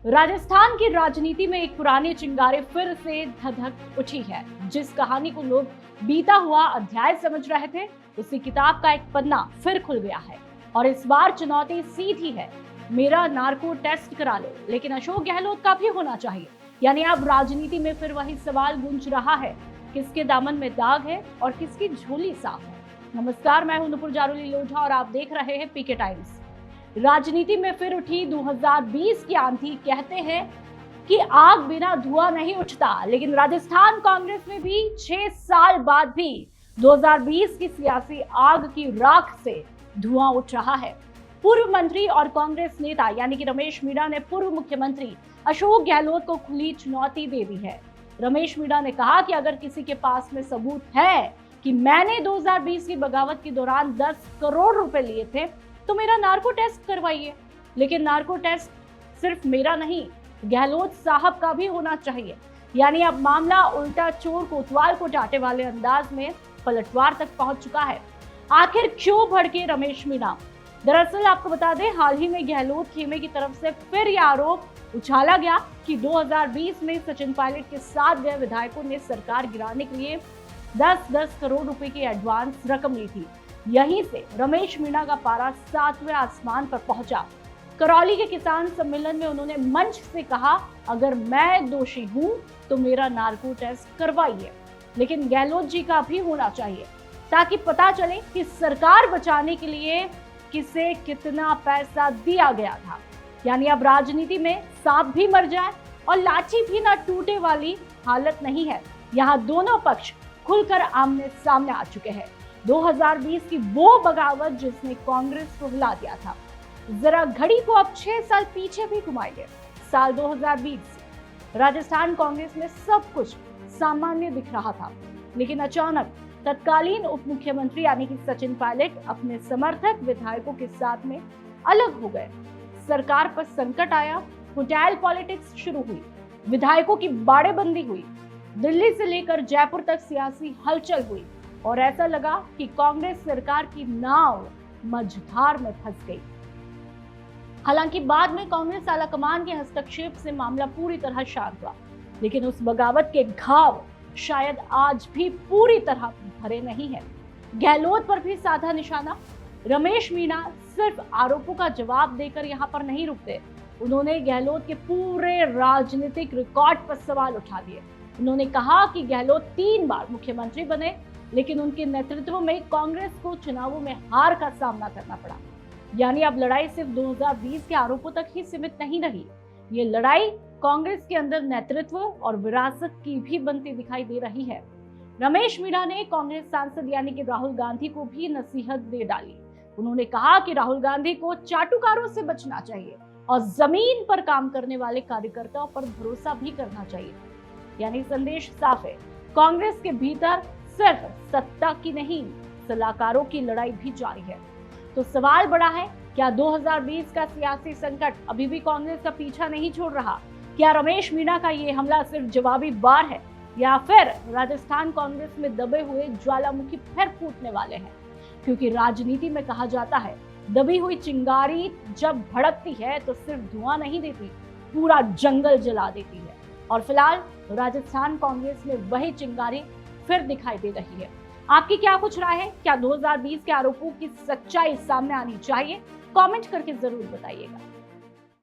राजस्थान की राजनीति में एक पुरानी चिंगारी फिर से धधक उठी है। जिस कहानी को लोग बीता हुआ अध्याय समझ रहे थे, उसी किताब का एक पन्ना फिर खुल गया है और इस बार चुनौती सीधी है, मेरा नार्को टेस्ट करा लो। लेकिन अशोक गहलोत का भी होना चाहिए। यानी अब राजनीति में फिर वही सवाल गूंज रहा है, किसके दामन में दाग है और किसकी झोली साफ है। नमस्कार, मैं हूं नुपुर जारोली लोढ़ा और आप देख रहे हैं पीके टाइम्स। राजनीति में फिर उठी 2020 की आंधी। कहते हैं कि आग बिना धुआं नहीं उठता, लेकिन राजस्थान कांग्रेस में भी 6 साल बाद भी 2020 की सियासी आग की राख से धुआं उठ रहा है। पूर्व मंत्री और कांग्रेस नेता यानी कि रमेश मीणा ने पूर्व मुख्यमंत्री अशोक गहलोत को खुली चुनौती दे दी है। रमेश मीणा ने कहा कि अगर किसी के पास में सबूत है कि मैंने 2020 की बगावत के दौरान 10 करोड़ रुपए लिए थे तो मेरा नार्को टेस्ट करवाइए। लेकिन नार्को टेस्ट सिर्फ मेरा नहीं, गहलोत साहब का भी होना चाहिए। यानी अब मामला उल्टा चोर कोतवाल को डांटे वाले अंदाज में पलटवार तक पहुंच चुका है। आखिर क्यों भड़के रमेश मीणा? दरअसल आपको बता दें, हाल ही में गहलोत खेमे की तरफ से फिर यह आरोप उछाला गया कि 2020 में सचिन पायलट के साथ गए विधायकों ने सरकार गिराने के लिए 10-10 करोड़ रुपए की एडवांस रकम ली थी। यहीं से रमेश मीणा का पारा 7वें आसमान पर पहुंचा। करौली के किसान सम्मेलन में उन्होंने मंच से कहा, अगर मैं दोषी हूं तो मेरा नार्को टेस्ट करवाइए। लेकिन गहलोत जी का भी होना चाहिए ताकि पता चले कि सरकार बचाने के लिए किसे कितना पैसा दिया गया था। यानी अब राजनीति में सांप भी मर जाए और लाठी भी ना टूटे वाली हालत नहीं है। यहाँ दोनों पक्ष खुलकर आमने सामने आ चुके हैं। 2020 की वो बगावत जिसने कांग्रेस को हिला दिया था। जरा घड़ी को अब 6 साल पीछे भी घुमाइए। साल 2020 राजस्थान कांग्रेस में सब कुछ सामान्य दिख रहा था, लेकिन अचानक तत्कालीन उप मुख्यमंत्री यानी कि सचिन पायलट अपने समर्थक विधायकों के साथ में अलग हो गए। सरकार पर संकट आया, होटल पॉलिटिक्स शुरू हुई, विधायकों की बाड़ेबंदी हुई, दिल्ली से लेकर जयपुर तक सियासी हलचल हुई और ऐसा लगा कि कांग्रेस सरकार की नाव मझधार में फंस गई। हालांकि बाद में कांग्रेस आलाकमान के हस्तक्षेप से मामला पूरी तरह शांत हुआ, लेकिन उस बगावत के घाव शायद आज भी पूरी तरह भरे नहीं है। गहलोत पर भी साधा निशाना। रमेश मीणा सिर्फ आरोपों का जवाब देकर यहां पर नहीं रुकते, उन्होंने गहलोत के पूरे राजनीतिक रिकॉर्ड पर सवाल उठा दिए। उन्होंने कहा कि गहलोत 3 बार मुख्यमंत्री बने, लेकिन उनके नेतृत्व में कांग्रेस को चुनावों में हार का सामना करना पड़ा। यानी अब लड़ाई सिर्फ 2020 के आरोपों तक ही सीमित नहीं रही, ये लड़ाई कांग्रेस के अंदर नेतृत्व और विरासत की भी बनती दिखाई दे रही है। रमेश मीणा ने कांग्रेस सांसद यानी कि राहुल गांधी को भी नसीहत दे डाली। उन्होंने कहा कि राहुल गांधी को चाटुकारों से बचना चाहिए और जमीन पर काम करने वाले कार्यकर्ताओं पर भरोसा भी करना चाहिए। यानी संदेश साफ है, कांग्रेस के भीतर सिर्फ सत्ता की नहीं, सलाहकारों की लड़ाई भी जारी है। तो सवाल बड़ा है, क्या 2020 का सियासी संकट अभी भी कांग्रेस का पीछा नहीं छोड़ रहा? क्या रमेश मीणा का ये हमला सिर्फ जवाबी वार है या फिर राजस्थान कांग्रेस में दबे हुए ज्वालामुखी फिर फूटने वाले हैं? क्योंकि राजनीति में कहा जाता है, दबी हुई चिंगारी जब भड़कती है तो सिर्फ धुआं नहीं देती, पूरा जंगल जला देती है। और फिलहाल राजस्थान कांग्रेस में वही चिंगारी फिर दिखाई दे रही है। आपकी क्या कुछ राय है? क्या 2020 के आरोपों की सच्चाई सामने आनी चाहिए? कमेंट करके जरूर बताइएगा।